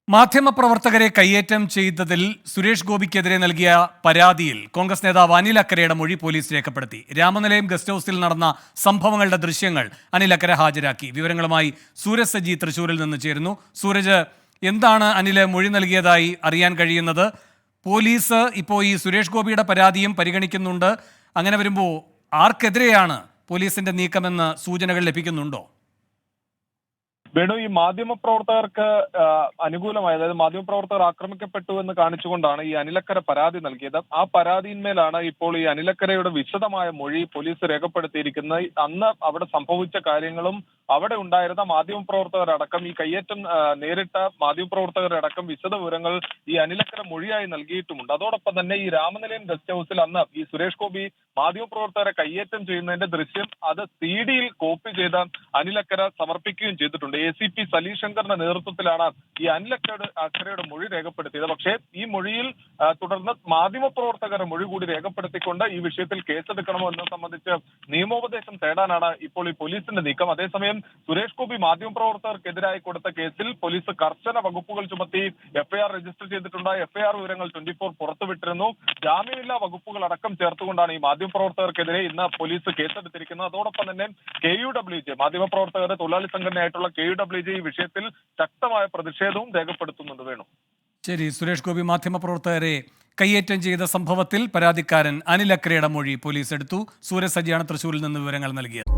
മാധ്യമപ്രവർത്തകരെ കയ്യേറ്റം ചെയ്തതിൽ സുരേഷ് ഗോപിക്കെതിരെ നൽകിയ പരാതിയിൽ കോൺഗ്രസ് നേതാവ് അനിൽ അക്കരയുടെ മൊഴി പോലീസ് രേഖപ്പെടുത്തി. രാമനിലയം ഗസ്റ്റ് ഹൌസിൽ നടന്ന സംഭവങ്ങളുടെ ദൃശ്യങ്ങൾ അനിൽ അക്കര ഹാജരാക്കി. വിവരങ്ങളുമായി സൂരജ് സജി തൃശൂരിൽ നിന്ന് ചേരുന്നു. സൂരജ്, എന്താണ് അനില് മൊഴി നൽകിയതായി അറിയാൻ കഴിയുന്നത്? പോലീസ് ഇപ്പോൾ ഈ സുരേഷ് ഗോപിയുടെ പരാതിയും പരിഗണിക്കുന്നുണ്ട്. അങ്ങനെ വരുമ്പോൾ ആർക്കെതിരെയാണ് പോലീസിന്റെ നീക്കമെന്ന് സൂചനകൾ ലഭിക്കുന്നുണ്ടോ? വേണു, ഈ മാധ്യമപ്രവർത്തകർക്ക് അനുകൂലമായി, അതായത് മാധ്യമപ്രവർത്തകർ ആക്രമിക്കപ്പെട്ടു എന്ന് കാണിച്ചുകൊണ്ടാണ് ഈ അനിലക്കര പരാതി നൽകിയത്. ആ പരാതിയിന്മേലാണ് ഇപ്പോൾ ഈ അനിലക്കരയുടെ വിശദമായ മൊഴി പോലീസ് രേഖപ്പെടുത്തിയിരിക്കുന്നത്. അന്ന് അവിടെ സംഭവിച്ച കാര്യങ്ങളും അവിടെ ഉണ്ടായിരുന്ന മാധ്യമപ്രവർത്തകരടക്കം, ഈ കയ്യേറ്റം നേരിട്ട മാധ്യമപ്രവർത്തകരടക്കം വിശദ വിവരങ്ങൾ ഈ അനിലക്കര മൊഴിയായി നൽകിയിട്ടുമുണ്ട്. അതോടൊപ്പം തന്നെ ഈ രാമനിലയം ഗസ്റ്റ് ഹൌസിൽ അന്ന് ഈ സുരേഷ് ഗോപി മാധ്യമപ്രവർത്തകരെ കയ്യേറ്റം ചെയ്യുന്നതിന്റെ ദൃശ്യം അത് CD യിൽ കോപ്പി ചെയ്ത് അനിലക്കര സമർപ്പിക്കുകയും ചെയ്തിട്ടുണ്ട്. ACP സലീഷ് ശങ്കറിന്റെ നേതൃത്വത്തിലാണ് ഈ അനിലക്കരയുടെ മൊഴി രേഖപ്പെടുത്തിയത്. പക്ഷേ ഈ മൊഴിയിൽ തുടർന്ന് മാധ്യമപ്രവർത്തകരുടെ മൊഴി കൂടി രേഖപ്പെടുത്തിക്കൊണ്ട് ഈ വിഷയത്തിൽ കേസെടുക്കണമോ എന്നത് സംബന്ധിച്ച് നിയമോപദേശം തേടാനാണ് ഇപ്പോൾ ഈ പോലീസിന്റെ നീക്കം. അതേസമയം സുരേഷ് ഗോപി മാധ്യമപ്രവർത്തകർക്കെതിരായി കൊടുത്ത കേസിൽ പോലീസ് കർശന വകുപ്പുകൾ ചുമത്തി FIR രജിസ്റ്റർ ചെയ്തിട്ടുണ്ട്. FIR വിവരങ്ങൾ 24 പുറത്തുവിട്ടിരുന്നു. ജാമ്യമില്ലാ വകുപ്പുകൾ അടക്കം ചേർത്തുകൊണ്ടാണ് ഈ മാധ്യമപ്രവർത്തകർക്കെതിരെ ഇന്ന് പോലീസ് കേസെടുത്തിരിക്കുന്നത്. അതോടൊപ്പം തന്നെ KUWJ മാധ്യമപ്രവർത്തകരുടെ തൊഴിലാളി സംഘടനയായിട്ടുള്ള KUWJ ഈ വിഷയത്തിൽ ശക്തമായ പ്രതിഷേധവും രേഖപ്പെടുത്തുന്നുണ്ട്. വേണു, ശരി. സുരേഷ് ഗോപി മാധ്യമപ്രവർത്തകരെ കയ്യേറ്റം ചെയ്ത സംഭവത്തിൽ പരാതിക്കാരൻ അനിൽ അക്കരയുടെ മൊഴി പോലീസ് എടുത്തു. സൂരജ് സജിയാണ് തൃശൂരിൽ നിന്ന് വിവരങ്ങൾ നൽകിയത്.